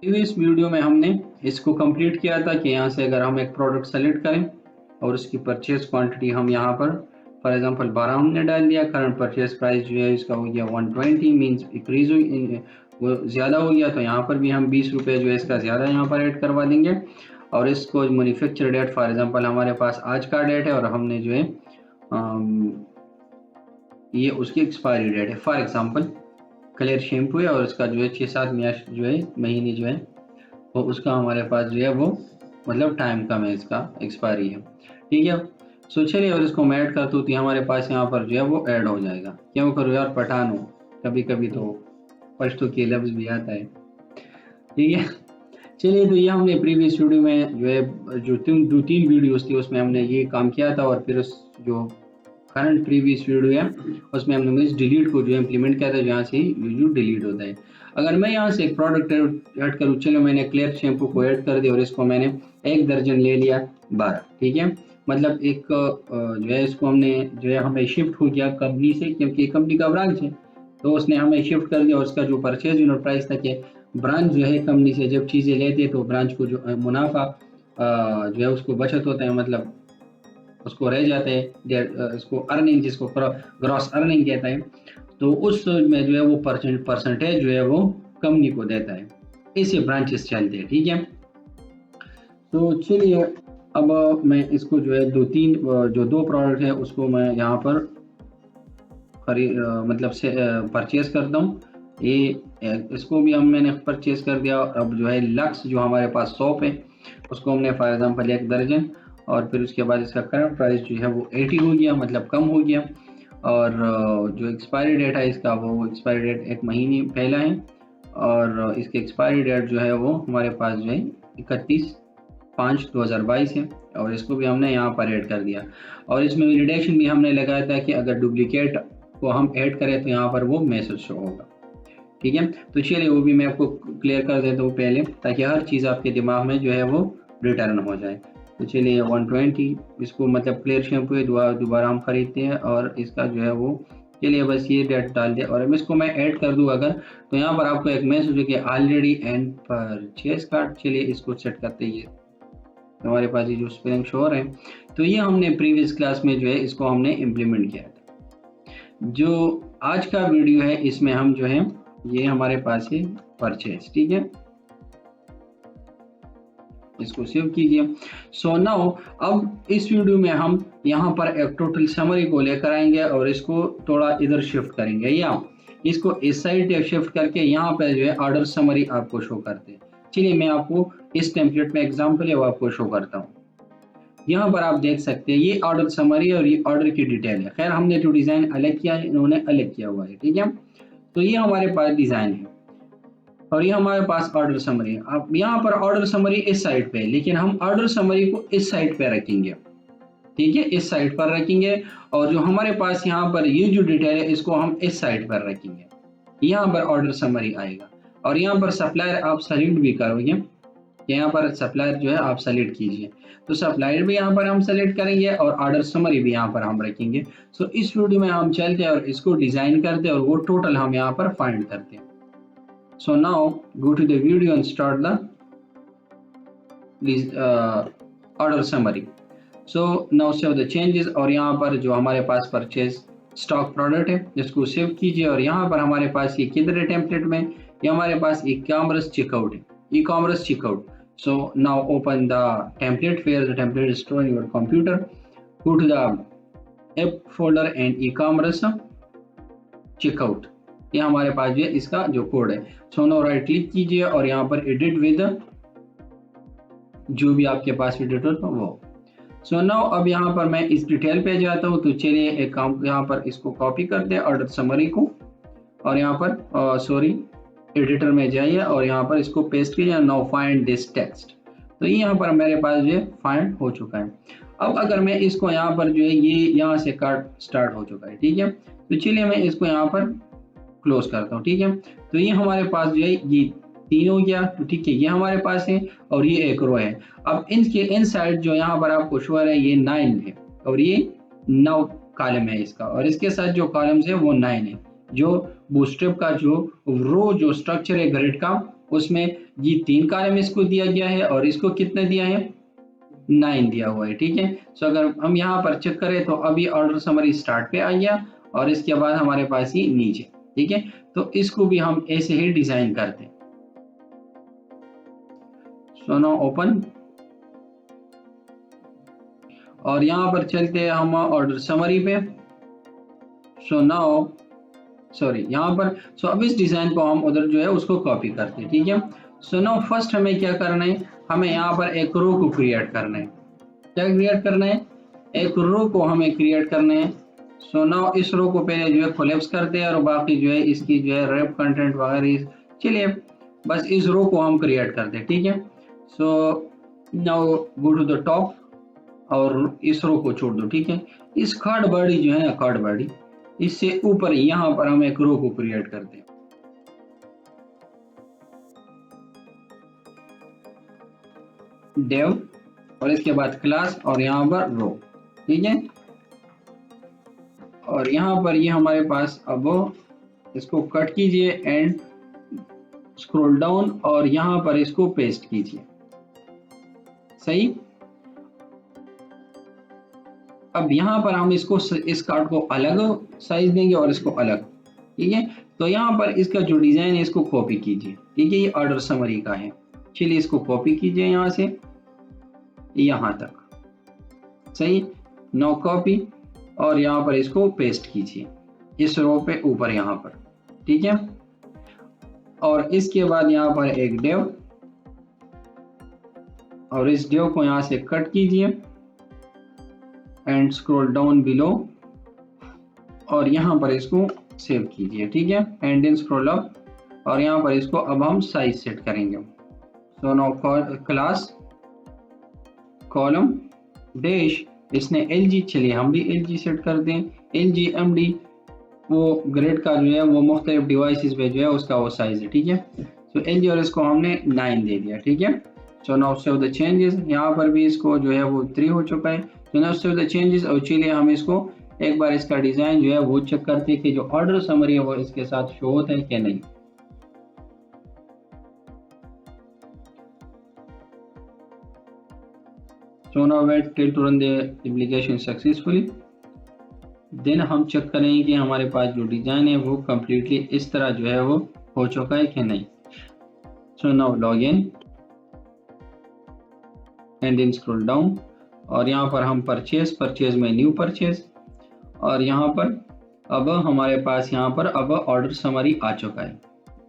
Previous video में हमने इसको कंप्लीट किया था कि यहाँ से अगर हम एक प्रोडक्ट सेलेक्ट करें और उसकी परचेज क्वांटिटी हम यहाँ पर फॉर एग्जांपल 12 हमने डाल दिया। करंट परचेज प्राइस जो है इसका हो गया 120 मीन्स इंक्रीज हुई, वो ज़्यादा हो गया, तो यहाँ पर भी हम 20 रुपये जो है इसका ज़्यादा यहाँ पर ऐड करवा देंगे। और इसको मैन्युफैक्चर डेट फॉर एग्जांपल हमारे पास आज का डेट है और हमने जो है ये उसकी एक्सपायरी डेट है। फॉर एग्जांपल क्लियर शैम्पू है और उसका जो है 6-7 जो है महीने जो है वो उसका हमारे पास जो है वो मतलब टाइम कम है, इसका एक्सपायरी है। ठीक है, सो चलिए और इसको मैं ऐड करता हूँ तो हमारे पास यहाँ पर जो है वो ऐड हो जाएगा। क्यों करूँ यार, पठान हो, कभी कभी तो पश्तो के लफ्ज़ भी आता है। ठीक है, चलिए तो ये हमने प्रीवियस वीडियो में जो है जो दो तीन वीडियोस थी उसमें हमने ये काम किया था। और फिर उस जो करंट प्रीवियस वीडियो है उसमें हमने मिस डिलीट को जो इम्प्लीमेंट किया था, जहाँ से वीडियो डिलीट होता है। अगर मैं यहाँ से एक प्रोडक्ट ऐड करूँ, चलो मैंने क्लियर शैम्पू को ऐड कर दिया और इसको मैंने 1 दर्जन ले लिया 12। ठीक है, मतलब एक जो है इसको हमने जो है हमें शिफ्ट हो गया कंपनी से, क्योंकि कंपनी का ब्रांच है तो उसने हमें शिफ्ट कर दिया। और उसका जो परचेज यूनिट प्राइस था कि ब्रांच जो है कंपनी से जब चीज़ें लेते तो ब्रांच को जो मुनाफा जो है उसको बचत होता है, मतलब उसको रह जाते हैं, इसको अर्निंग जिसको ग्रॉस अर्निंग कहता है, तो उस में जो है वो परसेंटेज जो है वो कंपनी को देता है। ऐसे ब्रांचेस चलते हैं। ठीक है, तो चलिए अब मैं इसको जो है जो दो प्रोडक्ट है उसको मैं यहाँ पर मतलब से परचेज करता हूँ। ये इसको भी मैंने परचेज कर दिया। अब जो है लक्स जो हमारे पास सोप है उसको हमने फॉर एग्जांपल 1 दर्जन, और फिर उसके बाद इसका करंट प्राइस जो है वो 80 हो गया, मतलब कम हो गया। और जो एक्सपायरी डेट है इसका वो एक्सपायरी डेट 1 महीने पहला है, और इसकी एक्सपायरी डेट जो है वो हमारे पास जो है 31/5/2022 है। और इसको भी हमने यहाँ पर ऐड कर दिया। और इसमें वैलिडेशन भी हमने लगाया था कि अगर डुप्लीकेट को हम ऐड करें तो यहाँ पर वो मैसेज शो होगा। ठीक है, तो चलिए वो भी मैं आपको क्लियर कर देता हूँ पहले, ताकि हर चीज़ आपके दिमाग में जो है वो रिटर्न हो जाए। तो चलिए 120 इसको मतलब क्लियर शैम्पू है, दोबारा हम खरीदते हैं और इसका जो है वो चलिए बस ये डेट डाल दिया। और अब इसको मैं ऐड कर दूँ अगर, तो यहाँ पर आपको एक मैसेज हो कि ऑलरेडी एंड परचेज कार्ड। चलिए इसको सेट करते हैं, हमारे पास ये जो स्पेलिंग शो है, तो ये हमने प्रीवियस क्लास में जो है इसको हमने इम्प्लीमेंट किया था। जो आज का वीडियो है इसमें हम जो है ये हमारे पास है परचेज। ठीक है, इसको सेव कीजिए। सो नाउ अब इस वीडियो में हम यहाँ पर एक टोटल समरी को लेकर आएंगे और इसको थोड़ा इधर शिफ्ट करेंगे, या इसको इस साइड शिफ्ट करके यहाँ पर जो है ऑर्डर समरी आपको शो करते हैं। चलिए मैं आपको इस टेम्पलेट में एग्जाम्पल है वो आपको शो करता हूँ। यहाँ पर आप देख सकते हैं ये ऑर्डर समरी और ये ऑर्डर की डिटेल है। खैर हमने जो डिज़ाइन अलग किया है इन्होंने अलग किया हुआ है। ठीक है, तो ये हमारे पास डिज़ाइन है और ये हमारे पास ऑर्डर समरी है। अब यहाँ पर ऑर्डर समरी इस साइड पे है, लेकिन हम ऑर्डर समरी को इस साइड पे रखेंगे। ठीक है, इस साइड पर रखेंगे। और जो हमारे पास यहाँ पर ये जो डिटेल है इसको हम इस साइड पर रखेंगे। यहाँ पर ऑर्डर समरी आएगा और यहाँ पर सप्लायर आप सेलेक्ट भी करोगे, यहाँ पर सप्लायर जो है आप सेलेक्ट कीजिए। तो सप्लायर भी यहाँ पर हम सेलेक्ट करेंगे और ऑर्डर समरी भी यहाँ पर हम रखेंगे। सो इस वीडियो में हम चलते हैं और इसको डिजाइन करते हैं और वो टोटल हम यहाँ पर फाइंड करते हैं। So now go to the video and start the order summary. So now save the changes और यहाँ पर जो हमारे पास परचेज स्टॉक प्रोडक्ट है इसको सेव कीजिए। और यहाँ पर हमारे पास ये किधर है टेम्पलेट में, ये हमारे पास ई कॉमर्स चेकआउट है, e commerce checkout. So now open the template where the template is stored in your computer. Go to the app folder and e-commerce checkout. ये हमारे पास जो है इसका जो कोड है। सो नाउ राइट क्लिक कीजिए और यहाँ पर एडिट विद जो भी आपके पास एडिटर हो वो। सो नाउ अब यहाँ पर मैं इस डिटेल पे जाता हूँ। तो चलिए एक काम, यहाँ पर इसको कॉपी करते हैं ऑर्डर समरी को और यहाँ पर सॉरी एडिटर में जाइए और यहाँ पर इसको पेस्ट कीजिए। Now find this text. तो ये यहाँ पर मेरे पास जो है फाइंड हो चुका है। अब अगर मैं इसको यहाँ पर जो है ये यहाँ से काट स्टार्ट हो चुका है। ठीक है, तो चलिए मैं इसको यहाँ पर क्लोज करता हूँ। ठीक है, तो ये हमारे पास जो है ये 3 हो गया। तो ठीक है, ये हमारे पास है और ये एक रो है। अब इनके इनसाइड जो यहाँ पर आपको शो है ये 9 है और ये 9 कॉलम है इसका, और इसके साथ जो कॉलम्स है वो 9 है। जो बूटस्ट्रैप का जो रो जो स्ट्रक्चर है ग्रिड का उसमें ये 3 कॉलम इसको दिया गया है और इसको कितने दिया है, 9 दिया हुआ है। ठीक है, सो अगर हम यहाँ पर चेक करें तो अभी ऑर्डर समरी स्टार्ट पे आ गया और इसके बाद हमारे पास ये नीचे। ठीक है, तो इसको भी हम ऐसे ही डिजाइन करते हैं। सो नाउ ओपन, और यहाँ पर चलते हैं हम ऑर्डर समरी पे। सो नाउ सॉरी यहाँ पर, सो अब इस डिजाइन को हम उधर जो है उसको कॉपी करते हैं। ठीक है, सो नाउ फर्स्ट हमें क्या करना है, हमें यहाँ पर एक रो को क्रिएट करना है। क्या क्रिएट करना है, एक रो को हमें क्रिएट करना है। सो नाउ इस रो को पहले जो है कोलैप्स करते हैं और बाकी जो है इसकी जो है रैप कंटेंट वगैरह, चलिए बस इस रो को हम क्रिएट करते हैं। ठीक है, so now go to the top और इस रो को छोड़ दो। ठीक है, इस कार्ड बॉडी जो है ना, कार्ड बॉडी, इससे ऊपर यहाँ पर हम एक रो को क्रिएट करते हैं। डेव और इसके बाद क्लास और यहाँ पर रो। ठीक है, और यहाँ पर ये हमारे पास, अब इसको कट कीजिए एंड स्क्रॉल डाउन और यहाँ पर इसको पेस्ट कीजिए। सही, अब यहाँ पर हम इसको, इस कार्ड को अलग साइज देंगे और इसको अलग। ठीक है, तो यहाँ पर इसका जो डिजाइन है इसको कॉपी कीजिए। ठीक है, ये ऑर्डर समरी का है, चलिए इसको कॉपी कीजिए यहाँ से यहाँ तक। सही, नो कॉपी, और यहाँ पर इसको पेस्ट कीजिए इस रो पे ऊपर यहाँ पर। ठीक है, और इसके बाद यहाँ पर एक डेव और इस डेव को यहाँ से कट कीजिए एंड स्क्रॉल डाउन बिलो और यहाँ पर इसको सेव कीजिए। ठीक है, एंड देन स्क्रॉल अप और यहाँ पर इसको अब हम साइज सेट करेंगे। So now class column dash, इसने LG, चलिए हम भी LG सेट कर दें। LG MD वो ग्रेड का जो है वो मुख्तलिफ डिवाइसेस पे जो है उसका वो साइज है। ठीक है, तो LG और इसको हमने 9 दे दिया। ठीक है, so now save the changes, यहाँ पर भी इसको जो है वो 3 हो चुका है। So now save the changes, और चलिए हम इसको एक बार इसका डिजाइन जो है वो चेक करते हैं कि जो ऑर्डर समरी है वो इसके साथ शो होता है कि नहीं। So now wait till to run the application successfully. Then हम चेक करेंगे कि हमारे पास जो डिजाइन है वो कम्प्लीटली इस तरह जो है वो हो चुका है कि नहीं। So now log in and then scroll down और यहाँ पर हम परचेज में न्यू परचेज, और यहाँ पर अब हमारे पास यहाँ पर अब ऑर्डर समरी आ चुका है।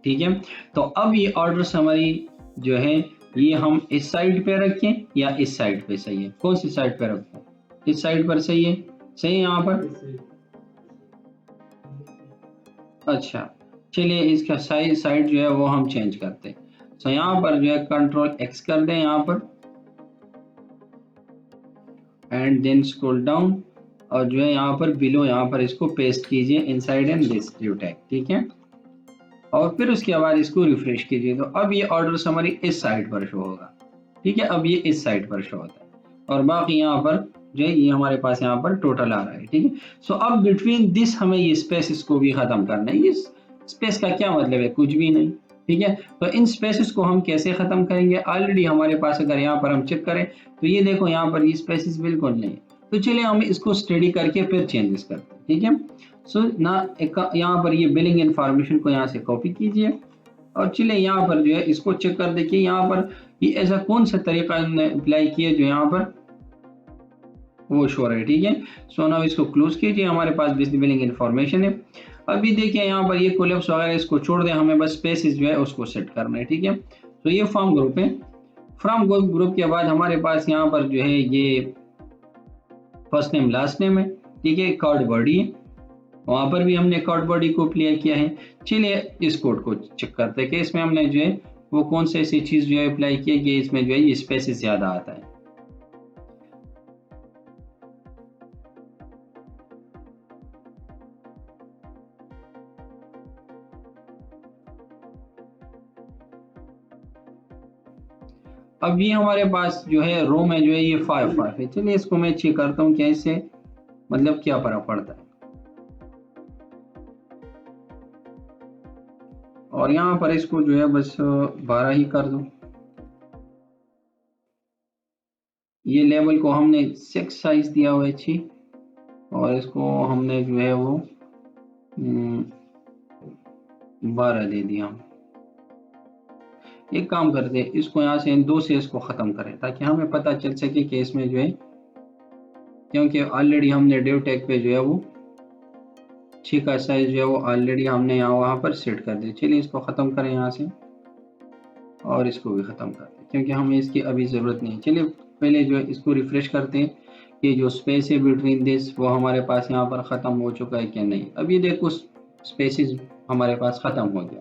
ठीक है, तो अब ये ऑर्डर समरी जो है ये हम इस साइड पे रखें या इस साइड पे सही है, कौन सी साइड पे रखें, इस साइड पर सही है। सही है यहाँ पर, अच्छा चलिए इसका साइड जो है वो हम चेंज करते हैं। तो यहाँ पर जो है कंट्रोल X कर दें यहाँ पर एंड देन स्क्रॉल डाउन और जो है यहाँ पर बिलो यहाँ पर इसको पेस्ट कीजिए inside and this due tag. ठीक है, और फिर उसके बाद इसको रिफ्रेश कीजिए तो अब ये ऑर्डर समरी इस साइड पर शो होगा। ठीक है, अब ये इस साइड पर शो होता है और बाकी यहाँ पर जो है ये हमारे पास यहाँ पर टोटल आ रहा है। ठीक है, सो अब बिटवीन दिस हमें ये स्पेसिस को भी खत्म करना है। इस स्पेस का क्या मतलब है, कुछ भी नहीं। ठीक है, तो इन स्पेसिस को हम कैसे खत्म करेंगे, ऑलरेडी हमारे पास अगर यहाँ पर हम चेक करें तो ये देखो यहाँ पर ये स्पेसिस बिल्कुल नहीं है। तो चलिए हम इसको स्टडी करके फिर चेंजेस करते हैं। ठीक है, सो ना यहाँ पर ये बिलिंग इंफॉर्मेशन को यहाँ से कॉपी कीजिए और चलिए यहाँ पर जो है इसको चेक कर देखिए यहाँ पर ये ऐसा कौन सा तरीका अप्लाई किया जो यहाँ पर वो शो है। ठीक है, सो नाउ इसको क्लोज कीजिए, हमारे पास बिलिंग इंफॉर्मेशन है। अभी देखिए यहाँ पर ये कोलैप्स वगैरह इसको छोड़ दें, हमें बस स्पेसिस जो है उसको सेट करना है। ठीक है, तो ये फॉर्म ग्रुप है। फ्रॉम ग्रुप के बाद हमारे पास यहाँ पर जो है ये फर्स्ट नेम लास्ट नेम है। ठीक है, कार्ड बॉडी है, वहां पर भी हमने कार्ड बॉडी को अप्लाई किया है। चलिए इस कोड को चेक करते हैं कि इसमें हमने जो है वो कौन से ऐसी चीज जो है अप्लाई की है कि इसमें जो है ये स्पेसिस ज्यादा आता है। अब ये हमारे पास जो है रो में जो है ये 5 है। चलिए इसको मैं चेक करता हूँ क्या इससे मतलब क्या फर्क पड़ता है। और यहाँ पर इसको जो है बस 12 ही कर दो। ये लेवल को हमने 6 साइज दिया हुआ है अच्छी, और इसको हमने जो है वो 12 दे दिया। एक काम करते हैं, इसको यहाँ से इन 2 से इसको ख़त्म करें ताकि हमें पता चल सके कि इसमें जो है, क्योंकि ऑलरेडी हमने डिव टैग पे जो है वो 6 का साइज जो है वो ऑलरेडी हमने यहाँ वहाँ पर सेट कर दिया। चलिए इसको ख़त्म करें यहाँ से, और इसको भी ख़त्म कर दें क्योंकि हमें इसकी अभी ज़रूरत नहीं है। चलिए पहले जो है इसको रिफ़्रेश करते हैं, ये जो स्पेस है बिटवीन दिस वो हमारे पास यहाँ पर ख़त्म हो चुका है कि नहीं। अभी देखो स्पेसिस हमारे पास ख़त्म हो गया,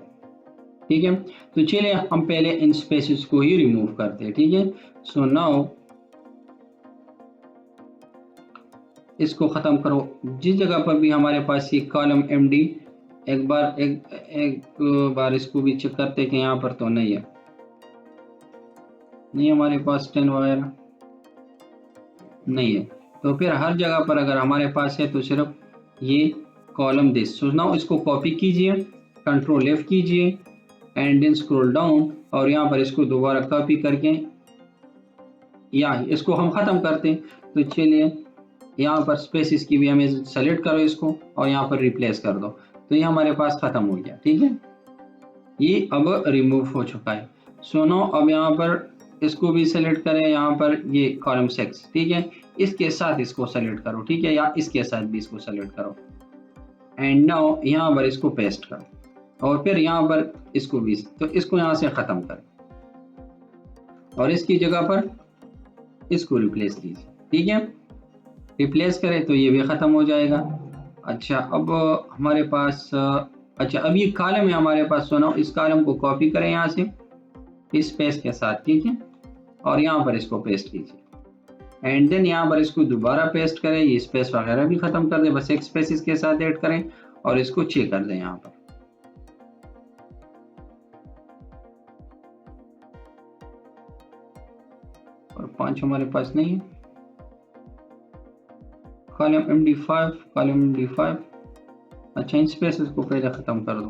ठीक है। तो चलिए हम पहले इन स्पेसिस को ही रिमूव करते हैं, ठीक है। सो नाउ इसको ख़त्म करो। जिस जगह पर भी हमारे पास ये कॉलम एमडी, एक बार इसको भी चेक करते हैं कि यहाँ पर तो नहीं है, नहीं हमारे पास 10 वगैरह नहीं है। तो फिर हर जगह पर अगर हमारे पास है तो सिर्फ ये कॉलम दिस। सो नाउ इसको कॉपी कीजिए, कंट्रोल F कीजिए एंड देन स्क्रॉल डाउन, और यहाँ पर इसको दोबारा कॉपी करके या इसको हम ख़त्म करते हैं। तो चलिए यहाँ पर स्पेसिस की भी हमें सेलेक्ट करो इसको और यहाँ पर रिप्लेस कर दो, तो ये हमारे पास ख़त्म हो गया, ठीक है। ये अब रिमूव हो चुका है। सो नाउ अब यहाँ पर इसको भी सेलेक्ट करें, यहाँ पर ये कॉलम 6, ठीक है। इसके साथ इसको सेलेक्ट करो, ठीक है, या इसके साथ भी इसको सेलेक्ट करो एंड नाउ यहाँ पर इसको पेस्ट करो और फिर यहाँ पर इसको भी, तो इसको यहाँ से ख़त्म करें और इसकी जगह पर इसको रिप्लेस कीजिए, ठीक है। रिप्लेस करें तो ये भी ख़त्म हो जाएगा। अच्छा अब हमारे पास अच्छा अब ये कॉलम है हमारे पास। सुनो इस कॉलम को कॉपी करें यहाँ से इस स्पेस के साथ, ठीक है, और यहाँ पर इसको पेस्ट कीजिए एंड देन यहाँ पर इसको दोबारा पेस्ट करें। ये स्पेस वगैरह भी ख़त्म कर दें, बस एक स्पेस इसके साथ ऐड करें और इसको चेक कर दें यहाँ पर। और 5 हमारे पास नहीं है। कॉलम MD5 अच्छा इन स्पेसेस को पहले ख़त्म कर दो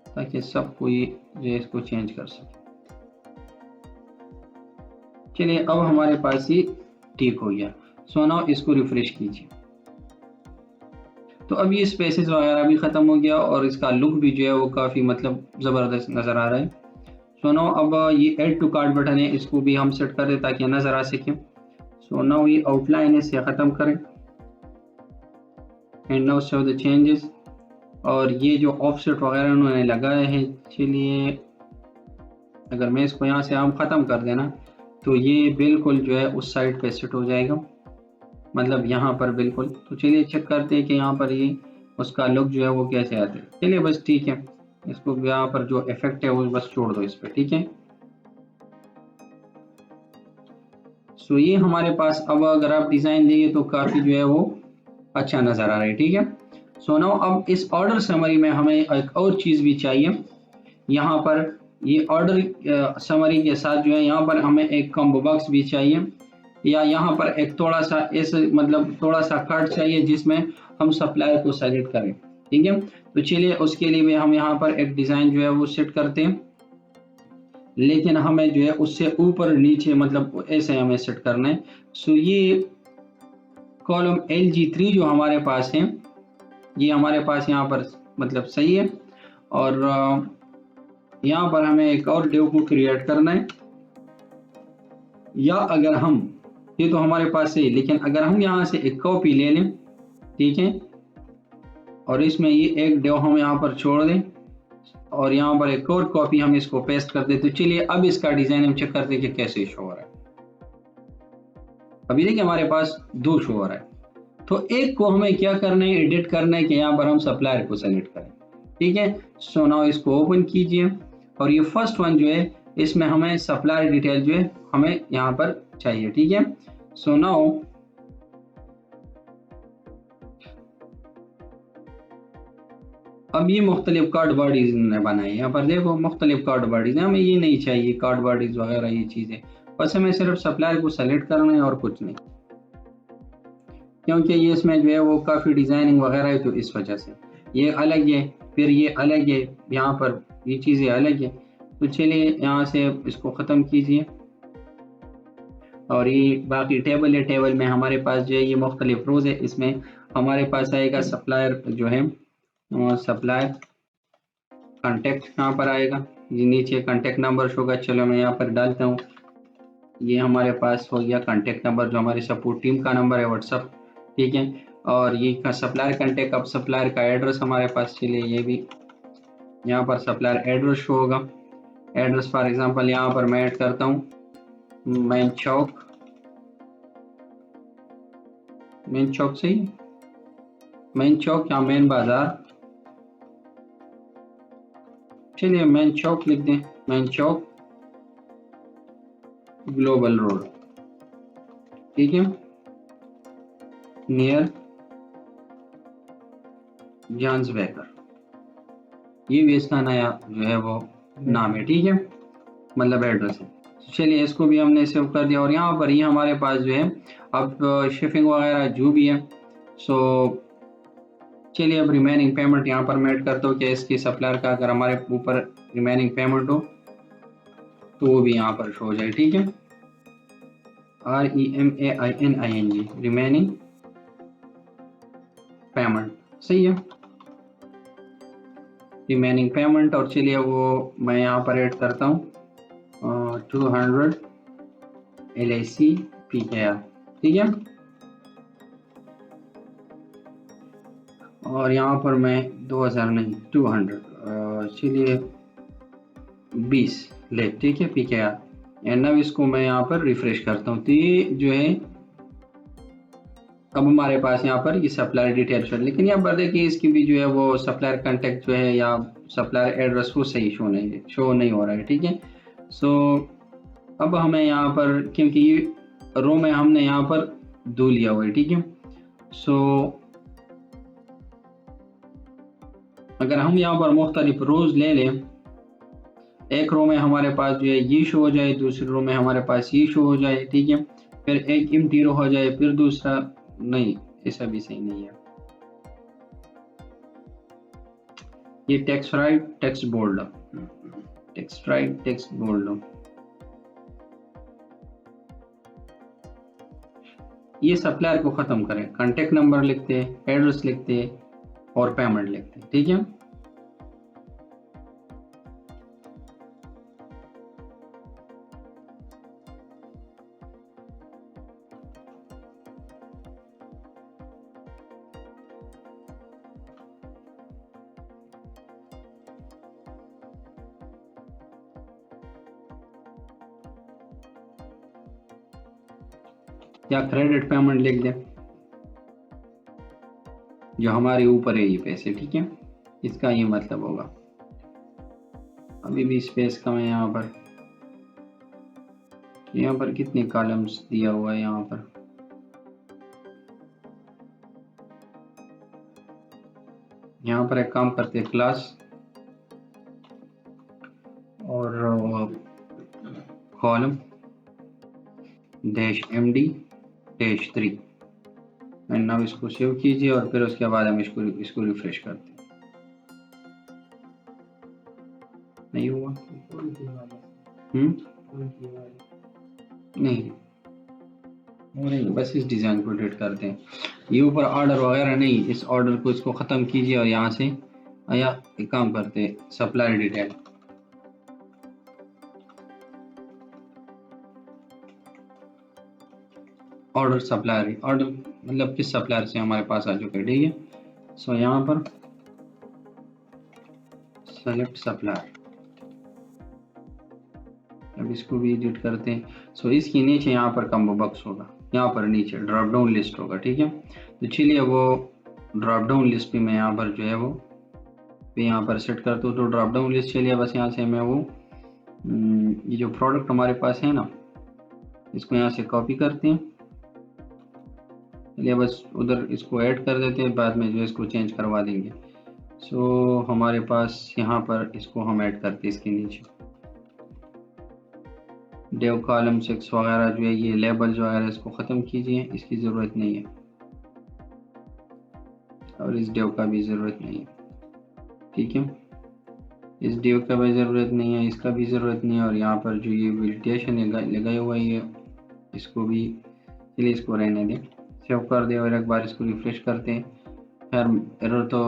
ताकि सब कोई जो इसको चेंज कर सके। चलिए अब हमारे पास ये ठीक हो गया। सो नाउ इसको रिफ्रेश कीजिए तो अब ये स्पेसेस वगैरह भी ख़त्म हो गया और इसका लुक भी जो है वो काफ़ी मतलब ज़बरदस्त नज़र आ रहा है। सो नाउ अब ये ऐड टू कार्ट बटन है, इसको भी हम सेट कर दें ताकि नज़र आ सके। सो नाउ ये आउटलाइन इसे ख़त्म करें and now show the changes. और ये जो ऑफसेट वगैरह उन्होंने लगाए हैं, चलिए अगर मैं इसको यहाँ से हम ख़त्म कर देना तो ये बिल्कुल जो है उस साइड पे सेट हो जाएगा, मतलब यहाँ पर बिल्कुल। तो चलिए चेक करते हैं कि यहाँ पर ये उसका लुक जो है वो कैसे आता है। चलिए बस ठीक है, इसको यहाँ पर जो इफेक्ट है वो बस छोड़ दो इस पर, ठीक है। सो ये हमारे पास अब अगर आप डिज़ाइन देंगे तो काफ़ी जो है वो अच्छा नज़र आ रहा है, ठीक है। सो नाउ अब इस ऑर्डर समरी में हमें एक और चीज़ भी चाहिए। यहाँ पर ये ऑर्डर समरी के साथ जो है यहाँ पर हमें एक कॉम्बो बॉक्स भी चाहिए, या यहाँ पर एक थोड़ा सा ऐसे मतलब थोड़ा सा कार्ड चाहिए जिसमें हम सप्लायर को सेलेक्ट करें, ठीक है। तो चलिए उसके लिए भी हम यहाँ पर एक डिज़ाइन जो है वो सेट करते हैं, लेकिन हमें जो है उससे ऊपर नीचे मतलब ऐसे हमें सेट करना है। सो ये कॉलम LG3 जो हमारे पास है ये हमारे पास यहाँ पर मतलब सही है, और यहाँ पर हमें एक और डिव को क्रिएट करना है। या अगर हम ये तो हमारे पास सही, लेकिन अगर हम यहाँ से एक कॉपी ले लें, ठीक है, और इसमें ये एक डिव हम यहाँ पर छोड़ दें और यहाँ पर एक और कॉपी हम इसको पेस्ट कर दें। तो चलिए अब इसका डिज़ाइन हम चेक करते हैं कि कैसे शो हो रहा है। अभी देखिए हमारे पास 2 शो हो रहा है, तो एक को हमें क्या करना है, एडिट करना है कि यहाँ पर हम सप्लायर को सेलेक्ट करें, ठीक है। सो नाउ इसको ओपन कीजिए और ये फर्स्ट वन जो है इसमें हमें सप्लायर डिटेल जो है हमें यहाँ पर चाहिए, ठीक है। सो नाउ अब ये मुख्तलिफ कार्ड बॉडीज ने बनाई, यहाँ पर देखो मुख्तलिफ कार्ड बॉडीज हैं, हमें ये नहीं चाहिए कार्ड बॉडीज वगैरह ये चीज़ें, बस हमें सिर्फ सप्लायर को सेलेक्ट करना है और कुछ नहीं, क्योंकि ये इसमें जो है वो काफ़ी डिज़ाइनिंग वगैरह है तो इस वजह से ये अलग है। फिर ये अलग है, यहाँ पर ये चीज़ें अलग है। तो चलिए यहाँ से इसको ख़त्म कीजिए और ये बाकी टेबल है। टेबल में हमारे पास जो है ये मुख्तलिफ रोज़ है। इसमें हमारे पास आएगा सप्लायर जो है, सप्लायर कॉन्टेक्ट यहाँ पर आएगा। ये नीचे कॉन्टेक्ट नंबर होगा, चलो मैं यहाँ पर डालता हूँ। ये हमारे पास हो गया कॉन्टेक्ट नंबर जो हमारी सपोर्ट टीम का नंबर है व्हाट्सअप, ठीक है। और ये का सप्लायर कॉन्टेक्ट, अब सप्लायर का एड्रेस हमारे पास, चलिए ये भी यहाँ पर सप्लायर एड्रेस शो होगा। एड्रेस फॉर एग्जांपल यहाँ पर मैं ऐड करता हूँ मेन चौक, मेन चौक सही, मेन चौक या मेन बाजार, चलिए मेन चौक लिख दें, मेन चौक ग्लोबल रोड, ठीक है, नियर जॉन्स बेकर, ये भी इसका नया जो है वो नाम है, ठीक है, मतलब एड्रेस है। चलिए इसको भी हमने सेव कर दिया और यहाँ पर ये हमारे पास जो है अब शिपिंग वगैरह जो भी है। सो चलिए अब रिमेनिंग पेमेंट यहाँ पर मैं ऐड करता हूँ कि इसकी सप्लायर का अगर हमारे ऊपर रिमेनिंग पेमेंट हो तो वो भी यहाँ पर शो हो जाए, ठीक है। REMAINING रिमेनिंग पेमेंट, सही है, रिमेनिंग पेमेंट। और चलिए वो मैं यहाँ पर ऐड करता हूँ 200 LIC PKR, ठीक है। और यहाँ पर मैं 2000 नहीं 200 चलिए 20 ले, ठीक है, PKR। एंड अब इसको मैं यहाँ पर रिफ्रेश करता हूँ तो ये जो है अब हमारे पास यहाँ पर ये सप्लायर डिटेल शो, लेकिन यहाँ पर देखिए इसकी भी जो है वो सप्लायर कांटेक्ट जो है या सप्लायर एड्रेस वो सही शो नहीं हो रहा है, ठीक है। सो अब हमें यहाँ पर क्योंकि ये रो में हमने यहाँ पर 2 लिया हुआ है, ठीक है। सो अगर हम यहाँ पर मुख्तलिफ रोज ले लें, एक रो में हमारे पास जो है ये शो हो जाए, दूसरी रो में हमारे पास ये शो हो जाए, ठीक है, फिर एक एम्प्टी रो हो जाए, फिर दूसरा, नहीं ऐसा भी सही नहीं है। ये text right text bold, text right text bold, ये सप्लायर को खत्म करें, कांटेक्ट नंबर लिखते, एड्रेस लिखते और पेमेंट लिखते, ठीक है। या क्रेडिट पेमेंट लिख दें जो हमारे ऊपर है ये पैसे, ठीक है, इसका ये मतलब होगा। अभी भी स्पेस कम है यहाँ पर कितने कॉलम्स दिया हुआ है यहाँ पर, यहाँ पर एक काम करते हैं क्लास और कॉलम -MD -3 एंड नाउ इसको सेव कीजिए और फिर उसके बाद हम इसको रिफ्रेश करते हैं। नहीं हुआ, नहीं बस इस डिज़ाइन को एडिट करते हैं, ये ऊपर ऑर्डर वगैरह नहीं, इस ऑर्डर को इसको ख़त्म कीजिए और यहाँ से या एक काम करते हैं supplier detail, order supplier, order मतलब किस सप्लायर से हमारे पास आ चुके हैं, ठीक है। सो यहाँ पर सेलेक्ट सप्लायर, अब इसको भी एडिट करते हैं। सो इसके नीचे यहाँ पर कम्बो बॉक्स होगा, यहाँ पर नीचे ड्रॉप डाउन लिस्ट होगा, ठीक है। तो चलिए वो ड्रॉप डाउन लिस्ट भी मैं यहाँ पर जो है वो यहाँ पर सेट करता हूँ। तो ड्रॉप डाउन लिस्ट चलिए बस यहाँ से मैं वो ये जो प्रोडक्ट हमारे पास है ना, इसको यहाँ से कॉपी करते हैं, चलिए बस उधर इसको ऐड कर देते हैं, बाद में जो इसको चेंज करवा देंगे। सो हमारे पास यहाँ पर इसको हम ऐड करते हैं इसके नीचे डेव कॉलम 6 वगैरह जो है ये लेबल जो है इसको ख़त्म कीजिए, इसकी ज़रूरत नहीं है और इस डेव का भी ज़रूरत नहीं है। ठीक है। इस डिव का भी ज़रूरत नहीं है, इसका भी ज़रूरत नहीं है, और यहाँ पर जो ये वेलिडेशन लगाया हुआ है इसको भी, चलिए इसको रहने दें, सेव कर दे और एक बार इसको रिफ्रेश करते हैं। यार एरर तो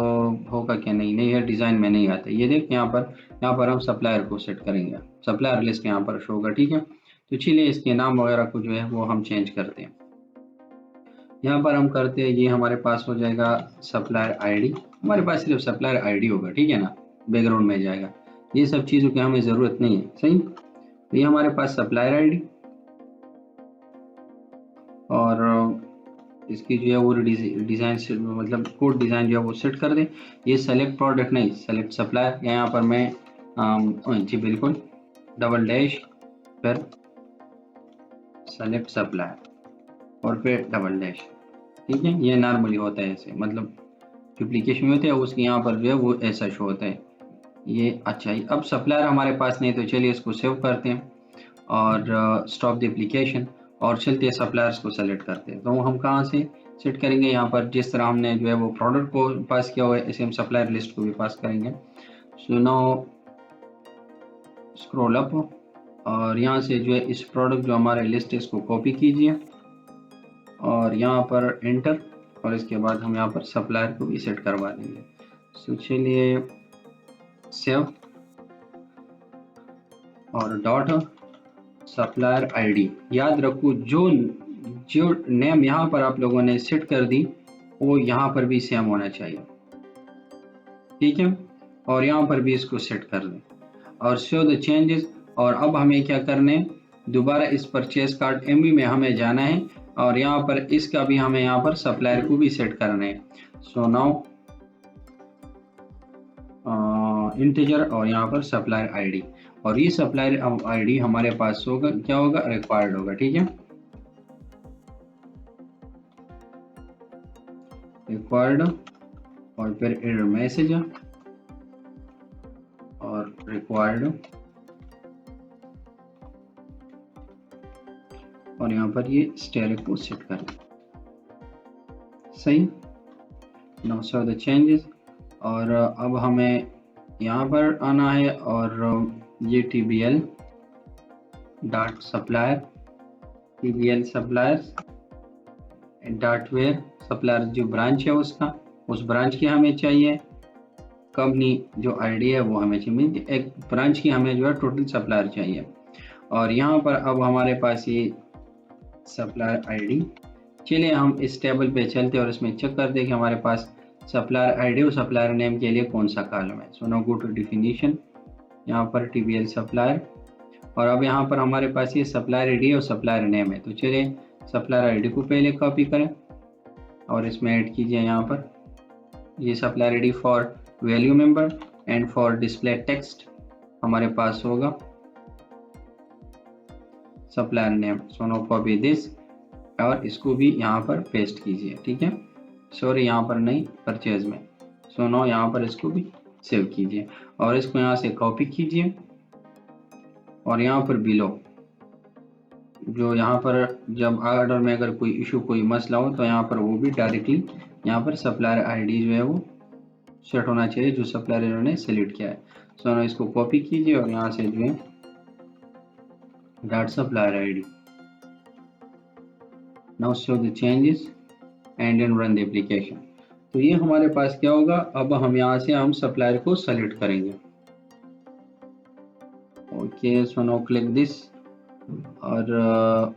होगा क्या? नहीं नहीं, ये डिज़ाइन में नहीं आता। ये देख यहाँ पर हम सप्लायर को सेट करेंगे, सप्लायर लिस्ट यहाँ पर शो होगा। ठीक है, तो चलिए इसके नाम वगैरह को जो है वो हम चेंज करते हैं। यहाँ पर हम करते हैं, ये हमारे पास हो जाएगा सप्लायर आईडी। हमारे पास सिर्फ सप्लायर आईडी होगा, ठीक है ना, बैकग्राउंड में जाएगा। ये सब चीज़ों की हमें ज़रूरत नहीं है, सही। तो ये हमारे पास सप्लायर आईडी, और इसकी जो है वो डिज़ाइन से मतलब कोड डिज़ाइन जो है वो सेट कर दें। ये सेलेक्ट प्रोडक्ट नहीं, सेलेक्ट सप्लायर। यहाँ पर मैं जी बिल्कुल, डबल डैश, फिर सेलेक्ट सप्लायर और फिर डबल डैश। ठीक है, ये नॉर्मली होता है ऐसे, मतलब डुप्लीकेशन में होता है उसके यहाँ पर जो है वो ऐसा शो होता है ये। अच्छा, अब सप्लायर हमारे पास नहीं, तो चलिए इसको सेव करते हैं और स्टॉप द एप्लीकेशन, और चलते हैं सप्लायर्स को सेलेक्ट करते हैं। तो हम कहाँ से सेट करेंगे? यहाँ पर जिस तरह हमने जो है वो प्रोडक्ट को पास किया हुआ है, ऐसे हम सप्लायर लिस्ट को भी पास करेंगे। सो नाउ स्क्रॉल अप, और यहाँ से जो है इस प्रोडक्ट जो हमारे लिस्ट है इसको कॉपी कीजिए और यहाँ पर एंटर, और इसके बाद हम यहाँ पर सप्लायर को भी सेट करवा देंगे। सो चलिए सेव और डॉट सप्लायर आईडी। याद रखो जो जो नेम यहाँ पर आप लोगों ने सेट कर दी वो यहाँ पर भी सेम होना चाहिए, ठीक है। और यहाँ पर भी इसको सेट कर दें और शो द चेंजेस। और अब हमें क्या करने, दोबारा इस परचेज कार्ड एमबी में हमें जाना है और यहाँ पर इसका भी हमें यहाँ पर सप्लायर को भी सेट करना है। सो नाउ इंटीजर और यहाँ पर सप्लायर आईडी, और ये सप्लायर आईडी हमारे पास होगा, क्या होगा, रिक्वायर्ड होगा। ठीक है, रिक्वायर्ड और फिर एरर मैसेज और रिक्वायर्ड, और यहाँ पर ये स्टेरिक को सेट करें, सही। नाउ शो द चेंजेस, और अब हमें यहाँ पर आना है और ये TBL dot supplier, TBL suppliers dot where, supplier जो ब्रांच है उसका, उस ब्रांच की हमें चाहिए, कंपनी जो आईडी है वो हमें चाहिए, एक ब्रांच की हमें जो है टोटल सप्लायर चाहिए। और यहाँ पर अब हमारे पास ये सप्लायर आईडी, चलिए हम इस टेबल पे चलते और इसमें चेक करते हैं कि हमारे पास सप्लायर आईडी और सप्लायर नेम के लिए कौन सा कॉलम है। So now go to definition, यहाँ पर TBL सप्लायर, और अब यहाँ पर हमारे पास ये सप्लायर आईडी और सप्लायर नेम है। तो चलिए सप्लायर आईडी को पहले कॉपी करें और इसमें ऐड कीजिए यहाँ पर ये supplier ID for value member and for display text हमारे पास होगा supplier name. So now copy this और इसको भी यहाँ पर पेस्ट कीजिए, ठीक है, सॉरी यहाँ पर नहीं, परचेज में। सो नाउ यहाँ पर इसको भी सेव कीजिए और इसको यहाँ से कॉपी कीजिए और यहाँ पर बिलो, जो यहाँ पर जब ऑर्डर में अगर कोई इशू कोई मसला हो तो यहाँ पर वो भी डायरेक्टली यहाँ पर सप्लायर आईडी जो है वो सेट होना चाहिए जो सप्लायर इन्होंने सेलेक्ट किया है। सो नाउ इसको कॉपी कीजिए और यहाँ से जो है dot supplier ID, now show the changes and then run the application. तो ये हमारे पास क्या होगा, अब हम यहाँ से हम सप्लायर को सेलेक्ट करेंगे। Okay, so now click this और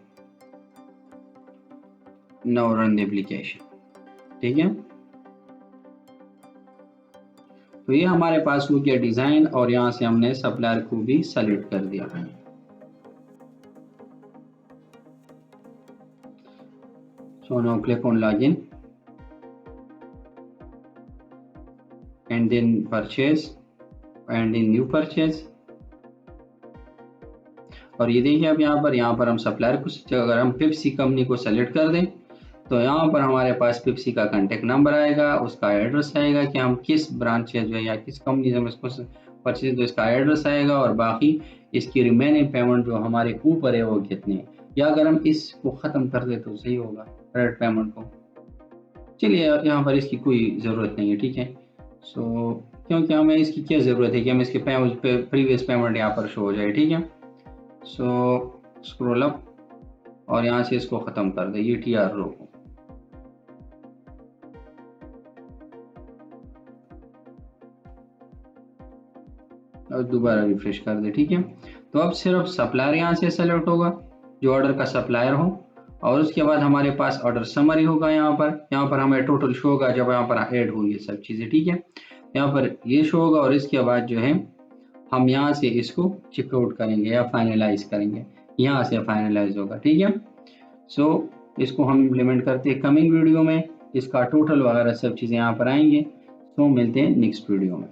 नाउ रन द एप्लीकेशन, ठीक है। तो ये हमारे पास हो गया डिजाइन और यहाँ से हमने सप्लायर को भी सेलेक्ट कर दिया। So now click on login and then purchase and then new purchase। और ये देखिए अब यहाँ पर हम सप्लायर को, अगर हम पेप्सी कंपनी को सेलेक्ट कर दें तो यहाँ पर हमारे पास पेप्सी का कांटेक्ट नंबर आएगा, उसका एड्रेस आएगा कि हम किस ब्रांच जो है या किस कंपनी से हम इसको परचेज, तो इसका एड्रेस आएगा और बाकी इसकी रिमेनिंग पेमेंट जो हमारे ऊपर है वो कितने, या अगर हम इसको ख़त्म कर दे तो सही होगा क्रेडिट पेमेंट को। चलिए यहाँ पर इसकी कोई ज़रूरत नहीं है, ठीक है। सो क्योंकि हमें इसकी क्या ज़रूरत है कि हम इसके प्रीवियस पेमेंट यहाँ पर शो हो जाए। ठीक है, सो स्क्रॉल अप और यहाँ से इसको ख़त्म कर दे, ये TR रो को। और दोबारा रिफ्रेश कर दे। ठीक है, तो अब सिर्फ सप्लायर यहाँ से सेलेक्ट होगा, जो ऑर्डर का सप्लायर हो, और उसके बाद हमारे पास ऑर्डर समरी होगा। यहाँ पर हमें टोटल शो होगा जब यहाँ पर ऐड हुई ये सब चीज़ें। ठीक है, यहाँ पर ये शो होगा और इसके बाद जो है हम यहाँ से इसको चेकआउट करेंगे या फाइनलाइज करेंगे, यहाँ से फाइनलाइज होगा। ठीक है, सो इसको हम इम्प्लीमेंट करते हैं कमिंग वीडियो में, इसका टोटल वगैरह सब चीज़ें यहाँ पर आएंगे। सो मिलते हैं नेक्स्ट वीडियो में।